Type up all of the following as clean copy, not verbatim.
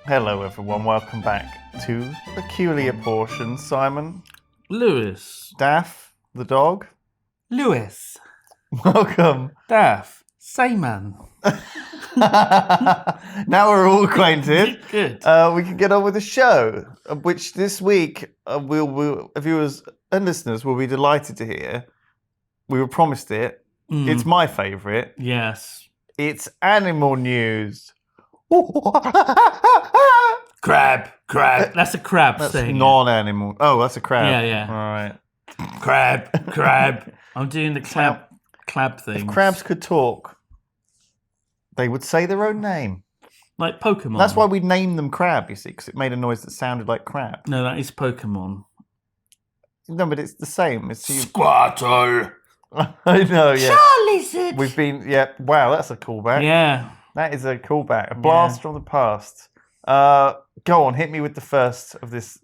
Hello everyone, welcome back to Peculiar Portions. Simon, Lewis, Daff, the dog. Lewis, Welcome. Daff, Sayman. Now we're all acquainted. Good. We can get on with the show, which this week we'll viewers and listeners will be delighted to hear. We were promised it. It's my favourite. Yes. It's animal news. Crab. That's a crab That's thing. non-animal. Oh, that's a crab. Yeah. All right. Crab. I'm doing the crab thing. If crabs could talk, they would say their own name. Like Pokemon. That's why we named them crab, you see, because it made a noise that sounded like crab. No, that is Pokemon. No, but it's the same. It's Squirtle. I know, yeah. Charlizard. We've been, yeah. Wow, that's a callback. Yeah. That is a callback. A blast from the past. Go on, hit me with the first of this.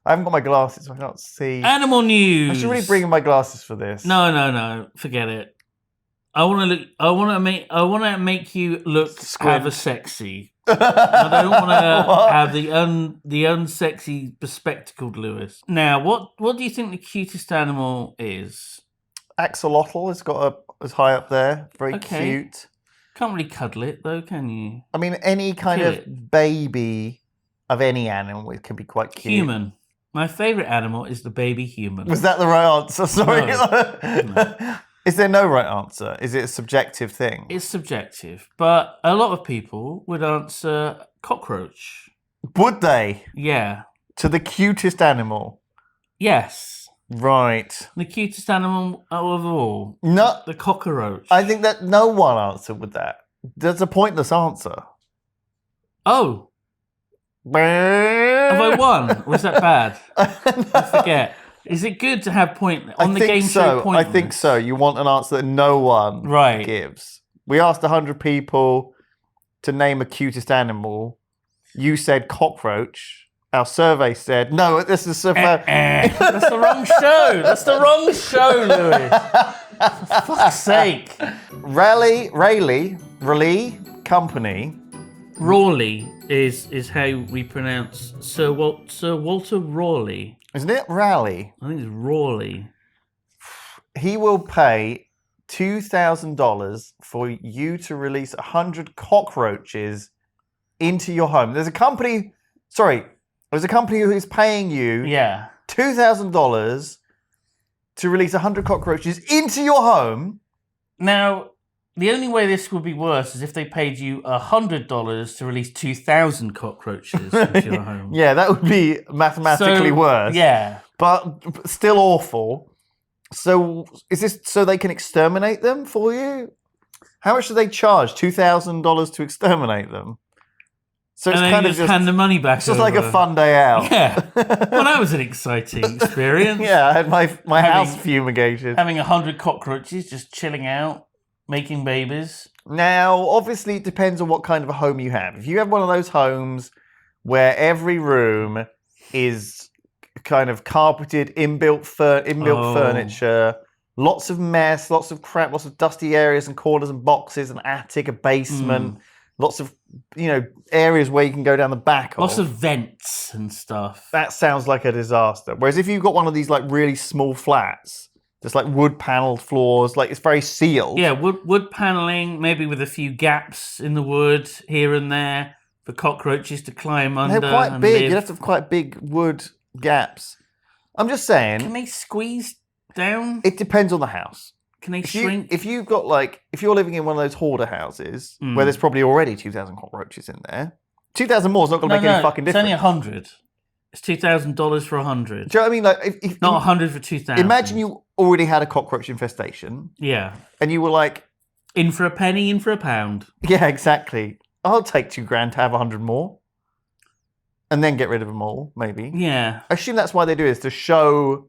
I haven't got my glasses, so I can't see. Animal news. I should really bring in my glasses for this. No. Forget it. I want to make you look ever sexy. I don't want to have the unsexy bespectacled Lewis. Now, what do you think the cutest animal is? Axolotl has got is high up there. Very cute. Can't really cuddle it though, can you? I mean, any kind of baby of any animal can be quite cute. Human. My favourite animal is the baby human. Was that the right answer? Sorry. No. Is there no right answer? Is it a subjective thing? It's subjective, but a lot of people would answer cockroach. Would they? Yeah. To the cutest animal? Yes. Right. The cutest animal of all. No. The cockroach. I think that no one answered with that. That's a pointless answer. Oh. Have I won? Was that bad? I forget. Is it good to have on the game show pointless? I think so. You want an answer that no one gives. We asked 100 people to name a cutest animal. You said cockroach. Our survey said, no, this is... That's the wrong show. That's the wrong show, Louis. For fuck's sake. Raleigh Company. Raleigh is how we pronounce Sir Walter Raleigh. Isn't it Raleigh? I think it's Raleigh. He will pay $2,000 for you to release 100 cockroaches into your home. There's a company who is paying you $2,000 to release 100 cockroaches into your home. Now, the only way this would be worse is if they paid you $100 to release 2,000 cockroaches into your home. Yeah, that would be mathematically worse. Yeah. But still awful. So is this so they can exterminate them for you? How much do they charge? $2,000 to exterminate them? So it's kind of just hand the money back. It's just like a fun day out. Yeah. Well, that was an exciting experience. Yeah, I had my house fumigated. Having 100 cockroaches just chilling out, making babies. Now, obviously, it depends on what kind of a home you have. If you have one of those homes where every room is kind of carpeted, inbuilt furniture, lots of mess, lots of crap, lots of dusty areas and corners and boxes, an attic, a basement. Lots of, areas where you can go down the back of. Lots of vents and stuff. That sounds like a disaster. Whereas if you've got one of these like really small flats, just like wood panelled floors, like it's very sealed. Yeah, wood panelling, maybe with a few gaps in the wood here and there for cockroaches to climb under. They're quite big. You'd have to have quite big wood gaps. I'm just saying. Can they squeeze down? It depends on the house. Can they shrink? If you're living in one of those hoarder houses where there's probably already 2,000 cockroaches in there, 2,000 more is not going to make any fucking difference. It's only 100. It's $2,000 for 100. Do you know what I mean? Like, not 100 for 2,000. Imagine you already had a cockroach infestation. Yeah. And you were like, in for a penny, in for a pound. Yeah, exactly. I'll take $2,000 to have 100 more, and then get rid of them all. Maybe. Yeah. I assume that's why they do it, is to show.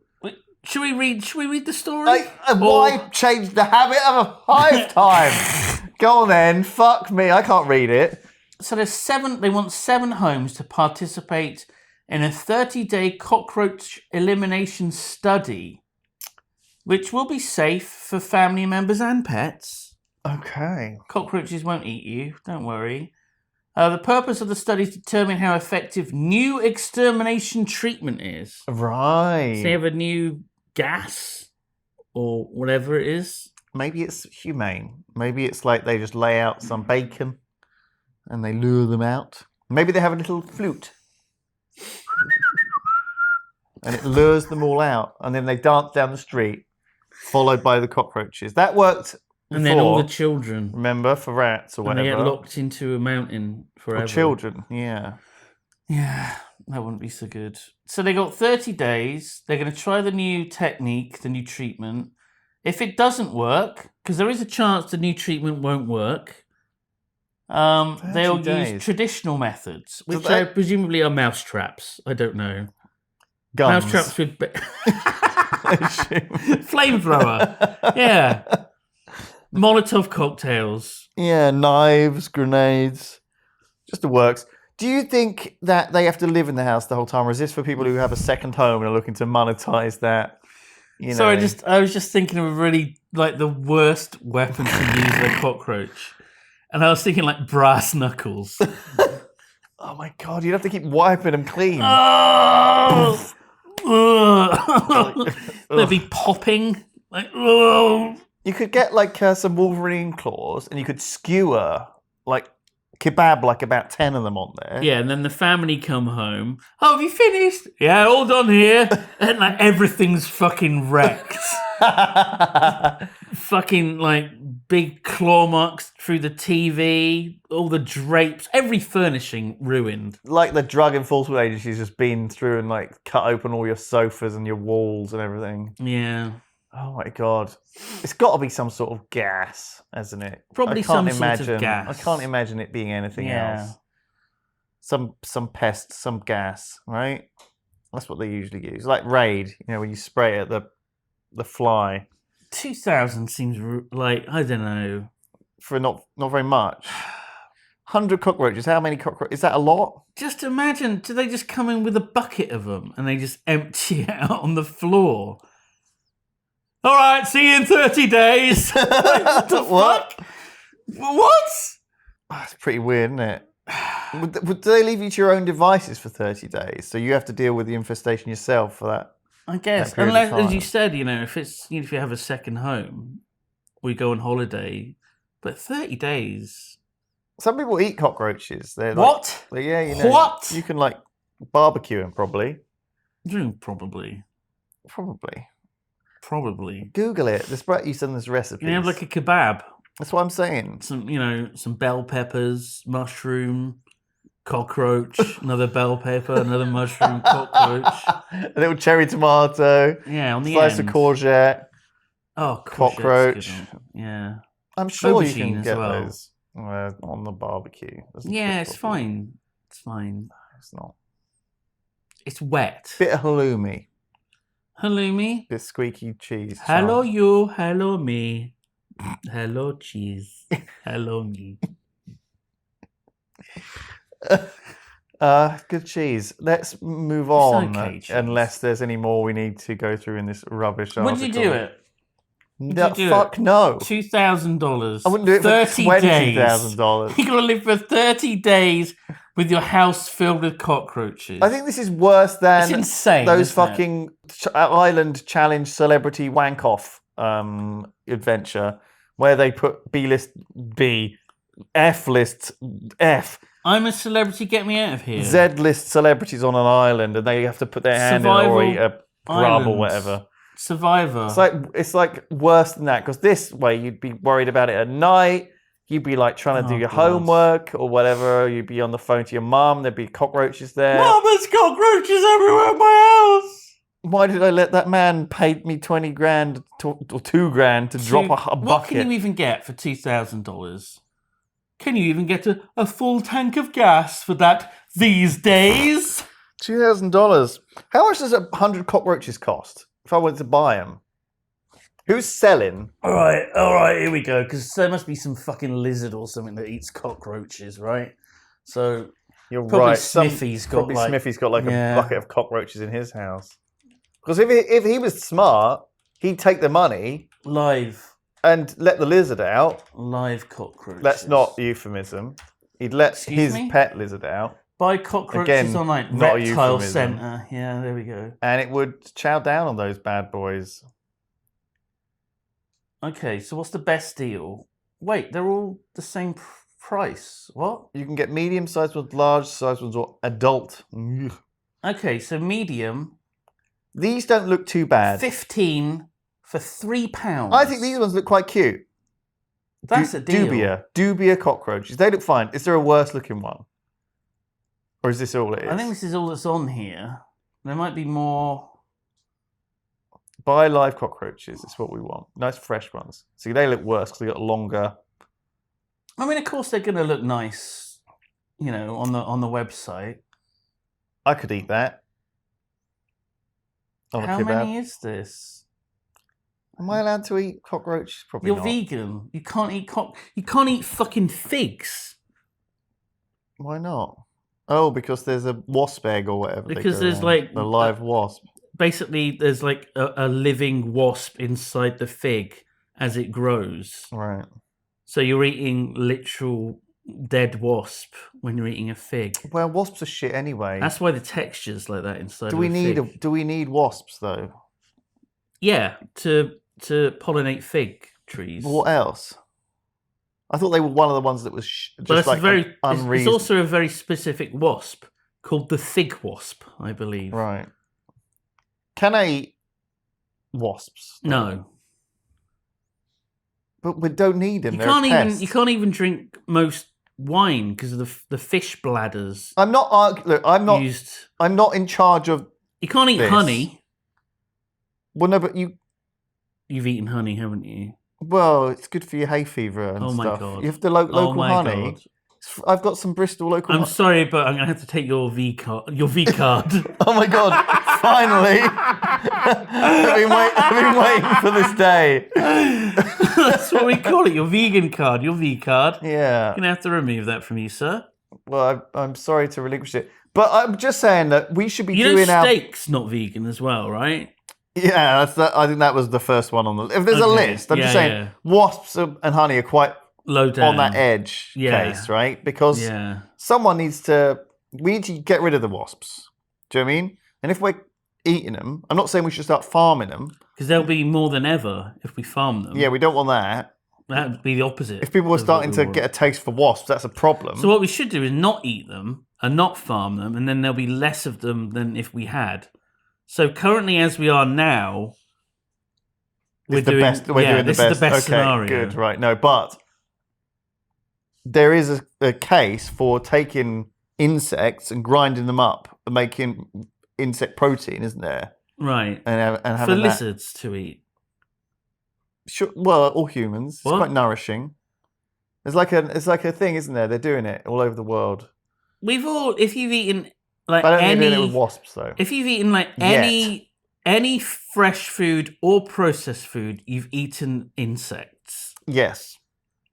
Should we read the story? Why change the habit of a lifetime? Go on then. Fuck me. I can't read it. So they want 7 homes to participate in a 30-day cockroach elimination study, which will be safe for family members and pets. Okay. Cockroaches won't eat you, don't worry. The purpose of the study is to determine how effective new extermination treatment is. Right. So they have a new gas or whatever it is. Maybe it's humane. Maybe it's like they just lay out some bacon and they lure them out. Maybe they have a little flute. And it lures them all out. And then they dance down the street, followed by the cockroaches. That worked before. And then all the children. Remember, for rats or whatever. And they get locked into a mountain forever. Or children, yeah. Yeah, that wouldn't be so good. So they got 30 days. They're going to try the new technique, the new treatment. If it doesn't work, because there is a chance the new treatment won't work, they'll use traditional methods, which presumably are mouse traps. I don't know. Guns. Mouse traps with flamethrower. Yeah. Molotov cocktails. Yeah, knives, grenades. Just the works. Do you think that they have to live in the house the whole time, or is this for people who have a second home and are looking to monetize that? So I was just thinking of a really like the worst weapon to use a cockroach, and I was thinking like brass knuckles. Oh my god, you'd have to keep wiping them clean. They'd be popping like. Oh. You could get like some Wolverine claws, and you could skewer like kebab like about 10 of them on there. Yeah, and then the family come home. Oh, have you finished? Yeah, all done here. And like everything's fucking wrecked. Fucking like big claw marks through the TV, all the drapes, every furnishing ruined. Like the drug enforcement agency's just been through and like cut open all your sofas and your walls and everything. Yeah. Oh my god. It's got to be some sort of gas, hasn't it? Probably some sort of gas. I can't imagine it being anything else. Some pest, some gas, right? That's what they usually use. Like Raid, when you spray it at the fly. 2,000 seems like, I don't know. For not very much. 100 cockroaches. How many cockroaches? Is that a lot? Just imagine, do they just come in with a bucket of them and they just empty it out on the floor? All right, see you in 30 days. What the fuck? What? That's pretty weird, isn't it? Do they leave you to your own devices for 30 days? So you have to deal with the infestation yourself for that? I guess. Unless, as you said, if you have a second home, we go on holiday. But 30 days. Some people eat cockroaches. They're what? Yeah, What? You can like barbecue them probably. Probably. Google it. This brat used on this recipe. You have like a kebab. That's what I'm saying. Some bell peppers, mushroom, cockroach, another bell pepper, another mushroom, cockroach. A little cherry tomato. Yeah, on the slice end. of courgeette. Oh, cockroach. Yeah. I'm sure Aubergine you can get well. those on the barbecue. Yeah, it's fine. It's fine. No, it's not. It's wet. Bit of halloumi. Halloumi. Bit squeaky cheese. Hello you, hello me. Hello cheese. Hello me. Good cheese. Let's move on, okay, unless there's any more we need to go through in this rubbish article. Would you do it? Fuck no. $2,000. I wouldn't do it for $20,000. You're going to live for 30 days with your house filled with cockroaches. I think this is worse than it's insane, those fucking island challenge celebrity wank-off adventure where they put B-list B, F-list F. I'm a celebrity, get me out of here. Z-list celebrities on an island and they have to put their hand in or eat a grub or whatever. Survivor. It's like worse than that because this way you'd be worried about it at night. You'd be like trying to do your homework or whatever. You'd be on the phone to your mum. There'd be cockroaches there. Mum, there's cockroaches everywhere in my house. Why did I let that man pay me $20,000 or $2,000 to drop a bucket? What can you even get for $2,000? Can you even get a full tank of gas for that these days? $2,000. How much does 100 cockroaches cost if I wanted to buy them? Who's selling? All right, here we go. Because there must be some fucking lizard or something that eats cockroaches, right? So you're probably right. Smithy's got like a bucket of cockroaches in his house. Because if he was smart, he'd take the money live and let the lizard out. Live cockroaches. That's not euphemism. He'd let Excuse his me? pet lizard out, Buy cockroaches Again, on like not a Reptile euphemism. Centre. Yeah, there we go. and it would chow down on those bad boys. Okay, so what's the best deal? Wait, they're all the same price. What? You can get medium-sized ones, large-sized ones, or adult. Ugh. Okay, so medium, These don't look too bad. 15 for £3. I think these ones look quite cute. That's a deal. Dubia cockroaches. They look fine. Is there a worse-looking one? Or is this all it is? I think this is all that's on here. There might be more. Buy live cockroaches. It's what we want. Nice fresh ones. See, they look worse because they got longer. I mean, of course, they're going to look nice, you know, on the website. I could eat that. On a How kebab. many is this? Am I allowed to eat cockroaches? Probably You're not. vegan. You can't eat You can't eat fucking figs. Why not? Oh, because there's a wasp egg or whatever. Because there's like a live wasp. Basically, there's like a living wasp inside the fig as it grows. Right. So you're eating literal dead wasp when you're eating a fig. Well, wasps are shit anyway. That's why the texture's like that inside. Do we need fig. do we need wasps though? Yeah, to pollinate fig trees. What else? I thought they were one of the ones that was just like unreasonable. It's also a very specific wasp called the fig wasp, I believe. Right. Can I eat wasps? No. But we don't need them. You They're can't even drink most wine because of the fish bladders. I'm not. Look, I'm not. I'm not in charge of. You can't eat honey. Well, no, but You've eaten honey, haven't you? Well, it's good for your hay fever and Oh my stuff. God. You have the local honey. God. I've got some Bristol local. I'm sorry, but I'm gonna have to take your V card. Your V card. Oh my God! Finally, I've been waiting for this day. That's what we call it. Your vegan card. Your V card. Yeah. You're gonna have to remove that from you, sir. Well, I'm sorry to relinquish it, but I'm just saying that we should be doing steak's not vegan as well, right? Yeah, I think that was the first one on the. If there's a list, I'm just saying wasps and honey are quite low down on that edge case, right? Because we need to get rid of the wasps. Do you know what I mean? And if we're eating them, I'm not saying we should start farming them. Because there'll be more than ever if we farm them. Yeah, we don't want that. That would be the opposite. If people were starting to get a taste for wasps, that's a problem. So what we should do is not eat them and not farm them, and then there'll be less of them than if we had. So currently, as we are now, we're doing the best scenario. Good, right? No, but there is a case for taking insects and grinding them up and making insect protein, isn't there? Right. And having for lizards to eat. Sure. Well, all humans. It's quite nourishing. It's like a thing, isn't there? They're doing it all over the world. If you've eaten like I don't think they're doing it with wasps though. If you've eaten like any fresh food or processed food, you've eaten insects. Yes.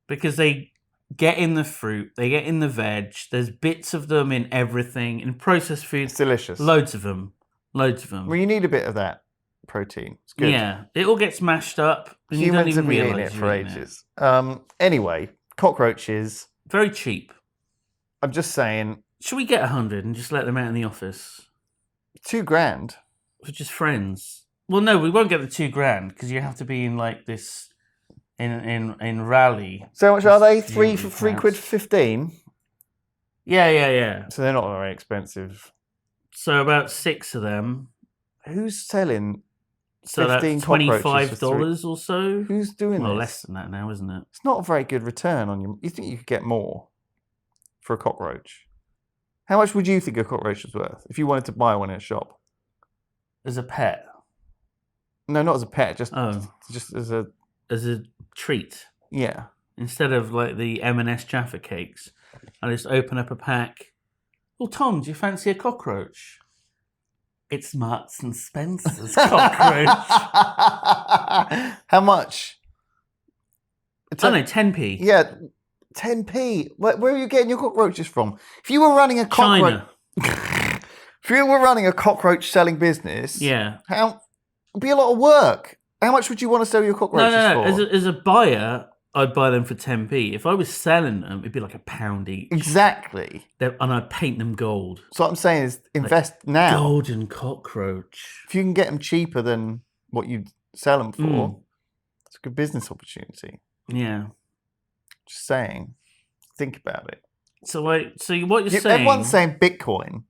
Because they get in the fruit, they get in the veg. There's bits of them in everything. In processed food, it's delicious. Loads of them. Well, you need a bit of that protein. It's good. Yeah, it all gets mashed up. And Humans you don't even have been eating it for ages. Anyway, cockroaches. Very cheap. I'm just saying. Should we get 100 and just let them out in the office? $2,000 for just friends. Well, no, we won't get the $2,000 because you have to be in like this in Raleigh. So how much are they? £3 for 15. Yeah. So they're not very expensive. So about 6 of them. Who's selling? So that's $25 or so. Who's doing this? Less than that now, isn't it? It's not a very good return on your. You think you could get more for a cockroach? How much would you think a cockroach was worth if you wanted to buy one in a shop? As a pet? No, not as a pet. Just as a treat. Yeah. Instead of like the M&S Jaffa cakes, I just open up a pack. Well, Tom, do you fancy a cockroach? It's Marks and Spencer's cockroach. How much? I don't know, 10p. Yeah, 10p. Where are you getting your cockroaches from? If you were running a cockroach, China. If you were running a cockroach selling business, it'd be a lot of work. How much would you want to sell your cockroaches for? As a buyer, I'd buy them for 10p. If I was selling them, it'd be like £1 each. Exactly. And I'd paint them gold. So what I'm saying is invest now. Golden cockroach. If you can get them cheaper than what you'd sell them for, it's a good business opportunity. Yeah. Just saying. Think about it. So what you're saying... Everyone's saying Bitcoin.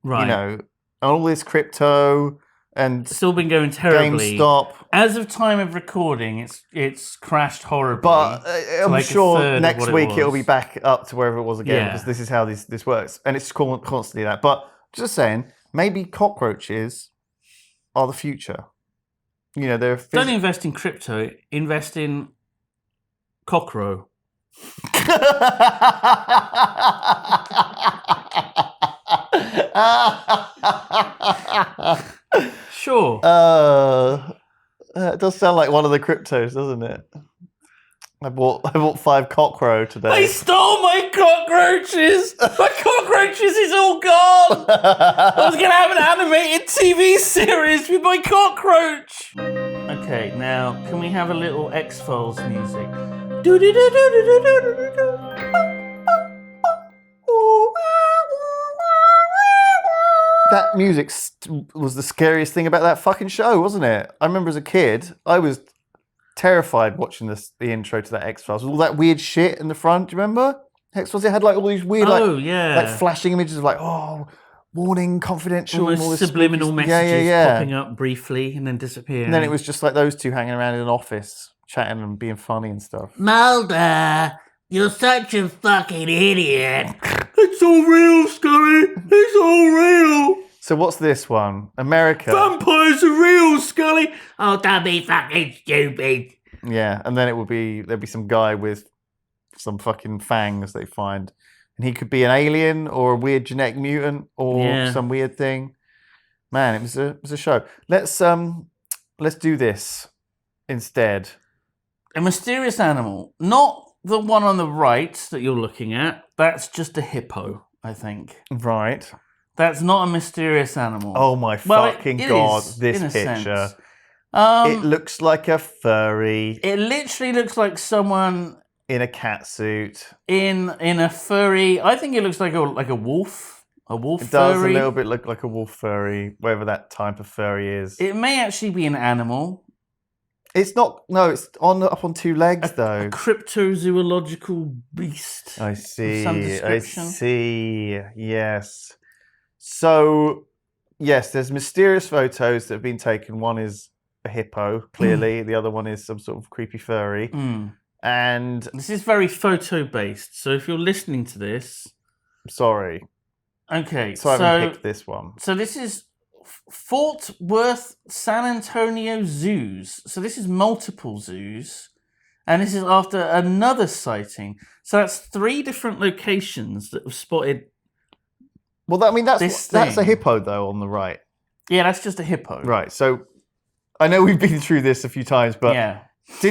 Right. You know, all this crypto and... It's still been going terribly. GameStop. As of time of recording, it's crashed horribly. But I'm like sure next week it'll be back up to wherever it was again, because this is how this works. And it's constantly that. But just saying, maybe cockroaches are the future. You know, they're... Don't invest in crypto. Invest in cockro. Sure. It does sound like one of the cryptos, doesn't it? I bought 5 cockro today. They stole my cockroaches! My cockroaches is all gone! I was going to have an animated TV series with my cockroach! Okay, now, can we have a little X-Files music? That music was the scariest thing about that fucking show, wasn't it? I remember as a kid, I was terrified watching the intro to that X-Files with all that weird shit in the front. Do you remember? X-Files, it had like all these weird like flashing images of like, warning, confidential, almost all this subliminal messages popping up briefly and then disappearing. And then it was just like those two hanging around in an office, chatting and being funny and stuff. Mulder, you're such a fucking idiot. It's all real, Scully. It's all real. So what's this one? America. Vampires are real, Scully. Oh, don't be fucking stupid. Yeah, and then there'd be some guy with some fucking fangs they find. And he could be an alien or a weird genetic mutant or some weird thing. Man, it was a show. Let's do this instead. A mysterious animal, not the one on the right that you're looking at. That's just a hippo, I think. Right. That's not a mysterious animal. Oh my fucking God, this picture. It looks like a furry. It literally looks like someone in a cat suit. In a furry. I think it looks like a wolf. A wolf furry. It does a little bit look like a wolf furry, whatever that type of furry is. It may actually be an animal. It's not. No, it's up on 2 legs though. A cryptozoological beast. I see. Of some description. I see. Yes. So, yes, there's mysterious photos that have been taken. One is a hippo, clearly. The other one is some sort of creepy furry. And this is very photo-based. So if you're listening to this... Sorry. Okay, so I haven't picked this one. So this is Fort Worth San Antonio zoos. So this is multiple zoos. And this is after another sighting. So that's 3 different locations that have spotted. Well, that's a hippo, though, on the right. Yeah, that's just a hippo. Right, so I know we've been through this a few times, but... Yeah.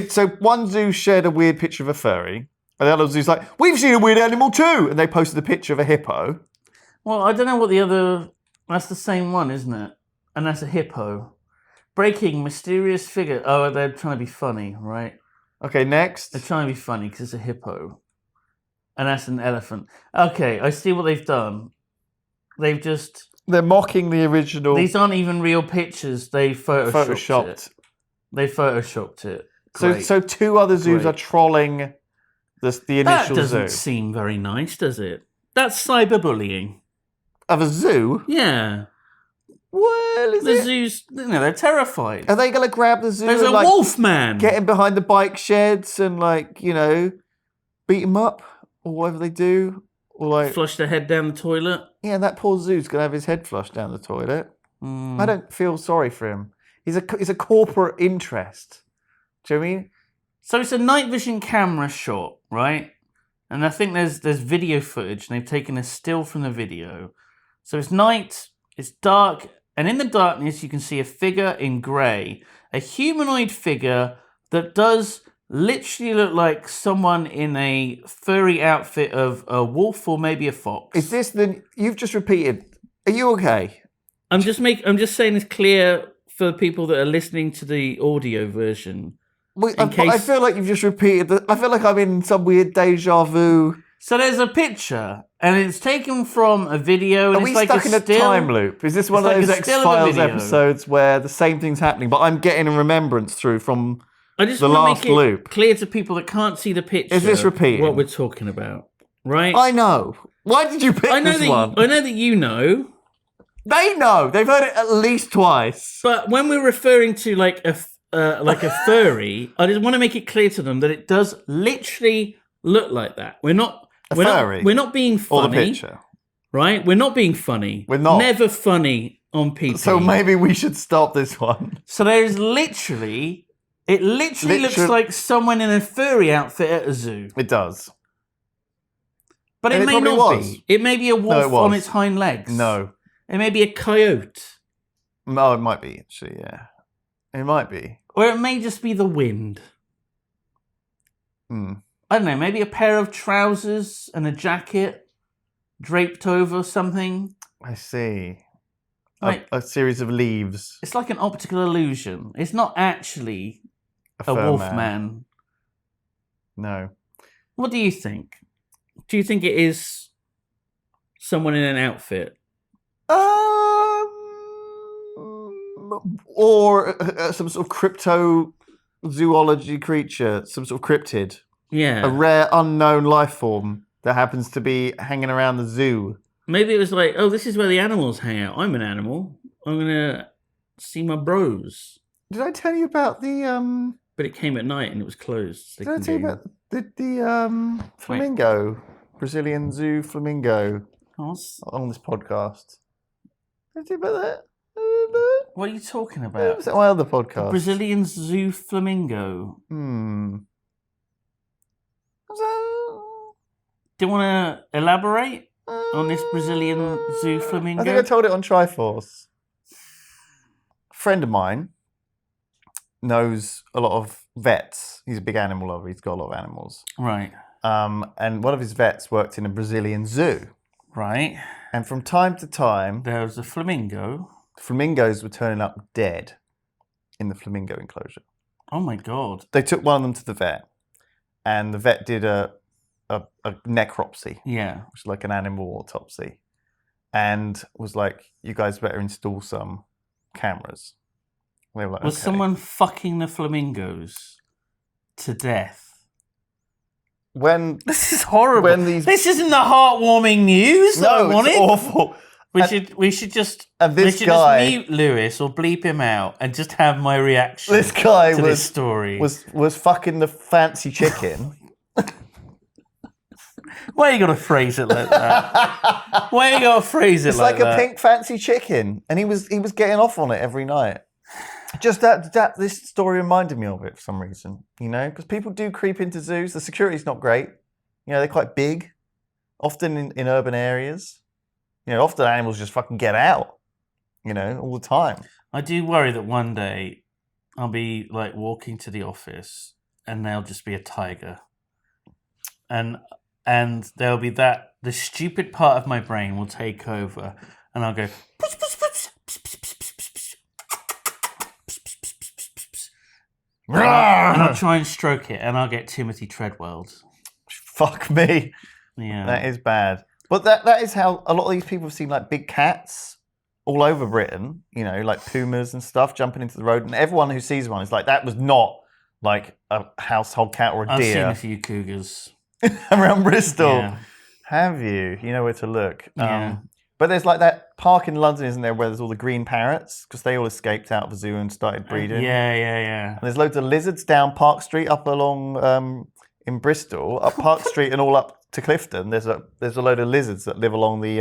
So one zoo shared a weird picture of a furry, and the other zoo's like, we've seen a weird animal too! And they posted a picture of a hippo. Well, I don't know what the other... That's the same one, isn't it? And that's a hippo. Breaking mysterious figure. Oh, they're trying to be funny, right? Okay, next. They're trying to be funny because it's a hippo. And that's an elephant. Okay, I see what they've done. They're mocking the original. These aren't even real pictures. They photoshopped it. They photoshopped it. Great. So 2 other zoos are trolling the initial zoo. That doesn't seem very nice, does it? That's cyberbullying. Of a zoo? Yeah. Well, is the zoos, they're terrified. Are they going to grab the zoo? There's a wolf man. Get him behind the bike sheds and beat him up or whatever they do. Or flush their head down the toilet. Yeah, that poor zoo's going to have his head flushed down the toilet. I don't feel sorry for him. He's a corporate interest. Do you know what I mean? So it's a night vision camera shot, right? And I think there's video footage, and they've taken a still from the video. So it's night, it's dark, and in the darkness you can see a figure in grey. A humanoid figure that does literally look like someone in a furry outfit of a wolf or maybe a fox. Is this you've just repeated? Are you okay? I'm just saying it's clear for people that are listening to the audio version. I feel like you've just repeated that. I feel like I'm in some weird deja vu. So there's a picture, and it's taken from a video. And Are we stuck in a time loop? Is this one of those X-Files episodes where the same thing's happening, but I'm getting a remembrance through from I just the last loop? Clear to people that can't see the picture. Is this repeating? What we're talking about, right? I know. Why did you pick this one? I know that you know. They know. They've heard it at least twice. But when we're referring to like a furry, I just want to make it clear to them that it does literally look like that. We're not being funny. Or the picture. Right? We're not being funny. We're not. Never funny on people. So maybe we should stop this one. So there's literally looks like someone in a furry outfit at a zoo. It does. But it may not be. It may be a wolf on its hind legs. No. It may be a coyote. No, it might be, actually, yeah. It might be. Or it may just be the wind. I don't know, maybe a pair of trousers and a jacket draped over something. I see. Like, a series of leaves. It's like an optical illusion. It's not actually a wolf man. No. What do you think? Do you think it is someone in an outfit? Or some sort of cryptozoology creature, some sort of cryptid. Yeah. A rare unknown life form that happens to be hanging around the zoo. Maybe it was like, oh, this is where the animals hang out. I'm an animal. I'm going to see my bros. Did I tell you about the... But it came at night and it was closed. Did I tell you about the flamingo? Brazilian zoo flamingo on this podcast. Did I tell you about that? What are you talking about? Was that my other podcast? The Brazilian zoo flamingo. Do you want to elaborate on this Brazilian zoo flamingo? I think I told it on Triforce. A friend of mine knows a lot of vets. He's a big animal lover. He's got a lot of animals. Right. And one of his vets worked in a Brazilian zoo. Right. And from time to time... there was a flamingo. Flamingos were turning up dead in the flamingo enclosure. Oh my God. They took one of them to the vet. And the vet did a necropsy. Yeah. Which is like an animal autopsy. And was like, you guys better install some cameras. They were like, was someone fucking the flamingos to death? This is horrible. This isn't the heartwarming news that I wanted. It's awful. We should just mute Lewis or bleep him out and just have my reaction. This guy to this story was fucking the fancy chicken. Why you gotta phrase it like that? Why you gotta phrase it it's like that? It's like a pink fancy chicken, and he was getting off on it every night. Just that this story reminded me of it for some reason, you know, because people do creep into zoos. The security's not great. You know, they're quite big, often in urban areas. You know, often animals just fucking get out, you know, all the time. I do worry that one day I'll be like walking to the office and there'll just be a tiger. And there'll be the stupid part of my brain will take over and I'll go, and I'll try and stroke it and I'll get Timothy Treadwelled. Fuck me. Yeah. That is bad. But that is how a lot of these people have seen like big cats all over Britain, you know, like pumas and stuff jumping into the road. And everyone who sees one is like, that was not like a household cat or a deer. I've seen a few cougars. Around Bristol. Yeah. Have you? You know where to look. Yeah. But there's like that park in London, isn't there, where there's all the green parrots? Because they all escaped out of the zoo and started breeding. Yeah. And there's loads of lizards down Park Street, up along in Bristol, up Park Street and all up to Clifton. There's a load of lizards that live along the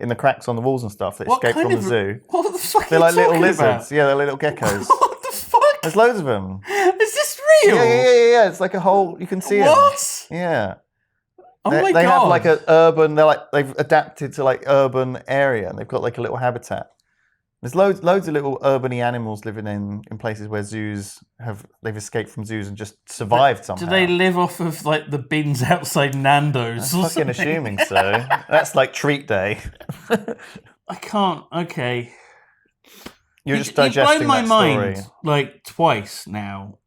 in the cracks on the walls and stuff that escape from the zoo. What the fuck they're are like you little talking lizards. about? Yeah, they're little geckos. What the fuck? There's loads of them. Is this real? Yeah. It's like a whole. You can see them. What? Yeah. Oh my God. They have like an urban. They've adapted to like urban area, and they've got like a little habitat. There's loads of little urban-y animals living in places where they've escaped from zoos and just survived somehow. Do they live off of like the bins outside Nando's? I'm fucking assuming so. That's like treat day. I can't. Okay. You're just digesting blown my that mind story. like twice now.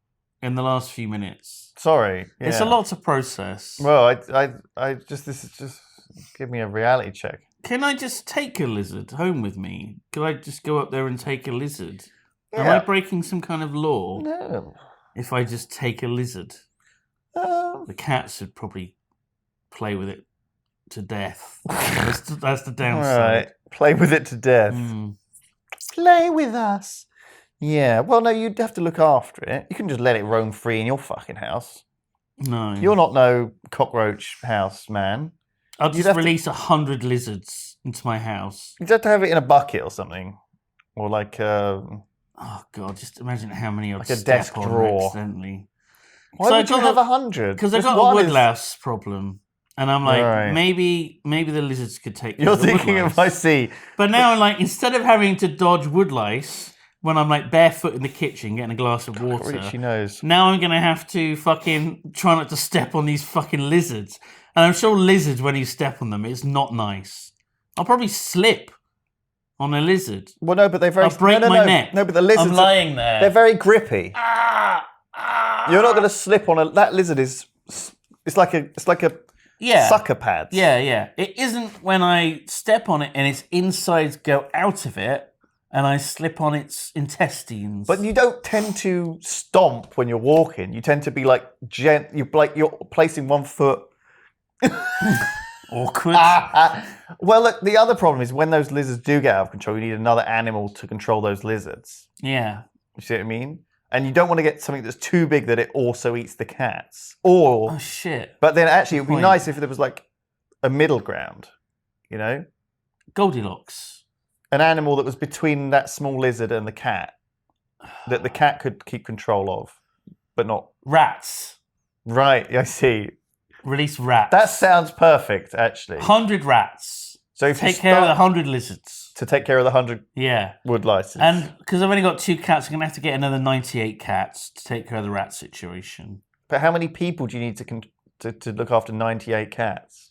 in the last few minutes. Sorry. Yeah. It's a lot to process. Well, this is just give me a reality check. Can I just take a lizard home with me? Can I just go up there and take a lizard? Yeah. Am I breaking some kind of law? No. If I just take a lizard? The cats would probably play with it to death. That's the downside. All right. Play with it to death. Play with us. Yeah. Well, no, you'd have to look after it. You can just let it roam free in your fucking house. No. You're not no cockroach house man. I'll just release 100 lizards into my house. You'd have to have it in a bucket or something. Or like... oh, God. Just imagine how many I'd like a step desk on drawer. Accidentally. Why would you have 100? Because I've got a woodlouse problem. And I'm like, maybe the lizards could take care You're of the thinking woodlice. of, I see. But now, like, instead of having to dodge woodlice when I'm, like, barefoot in the kitchen getting a glass of water, She knows. now I'm going to have to fucking try not to step on these fucking lizards. And I'm sure lizards, when you step on them, it's not nice. I'll probably slip on a lizard. Well, no, but they're very... I'll break my neck. No, but the lizards... I'm lying there. They're very grippy. You're not going to slip on a... That lizard is... It's like a sucker pads. Yeah. It isn't when I step on it and its insides go out of it and I slip on its intestines. But you don't tend to stomp when you're walking. You tend to be like you're placing one foot. Awkward. Well, look, the other problem is when those lizards do get out of control, you need another animal to control those lizards. Yeah. You see what I mean? And you don't want to get something that's too big that it also eats the cats. Or... Oh, shit. But then actually, it would be nice if there was like a middle ground, you know? Goldilocks. An animal that was between that small lizard and the cat, that the cat could keep control of, but not... Rats. Right, I see. Release rats. That sounds perfect, actually. 100 rats. So if take care of the 100 lizards. To take care of the 100 woodlices. And because I've only got 2 cats, I'm going to have to get another 98 cats to take care of the rat situation. But how many people do you need to look after 98 cats?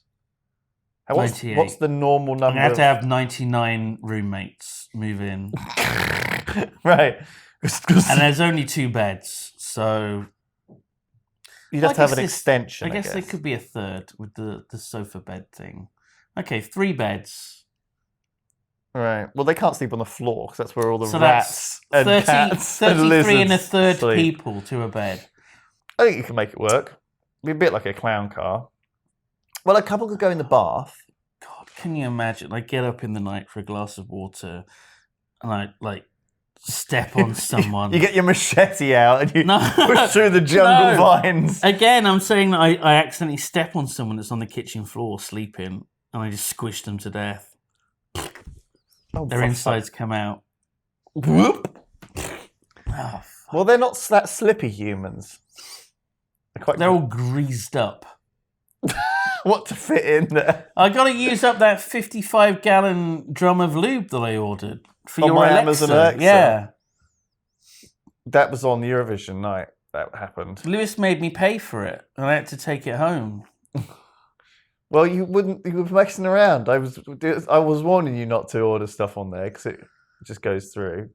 98. What's the normal number? I'm going to have 99 roommates move in. Right. And there's only 2 beds, so... You'd have to have an extension, I guess there could be a third with the sofa bed thing. Okay, 3 beds. Right. Well, they can't sleep on the floor because that's where all the rats and 30, cats 33 and lizards and a third sleep. people to a bed. I think you can make it work. Be a bit like a clown car. Well, a couple could go in the bath. God, can you imagine? I get up in the night for a glass of water and I, like, step on someone. You get your machete out and you push through the jungle vines. Again, I'm saying that I accidentally step on someone that's on the kitchen floor sleeping and I just squish them to death. Oh, their insides come out. Whoop. Oh, well, they're not that slippy humans. They're all greased up. What to fit in there? I got to use up that 55-gallon drum of lube that I ordered for your Alexa. Amazon Alexa. Yeah. That was on Eurovision night. That happened. Lewis made me pay for it, and I had to take it home. Well, you wouldn't. You were messing around. I was warning you not to order stuff on there because it just goes through.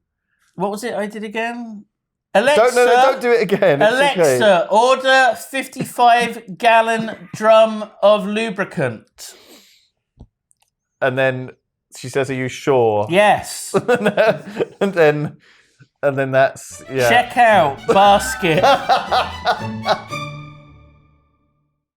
What was it I did again? Alexa, don't do it again. It's Alexa, okay. order 55-gallon drum of lubricant. And then she says, "Are you sure?" Yes. and then that's Check out basket.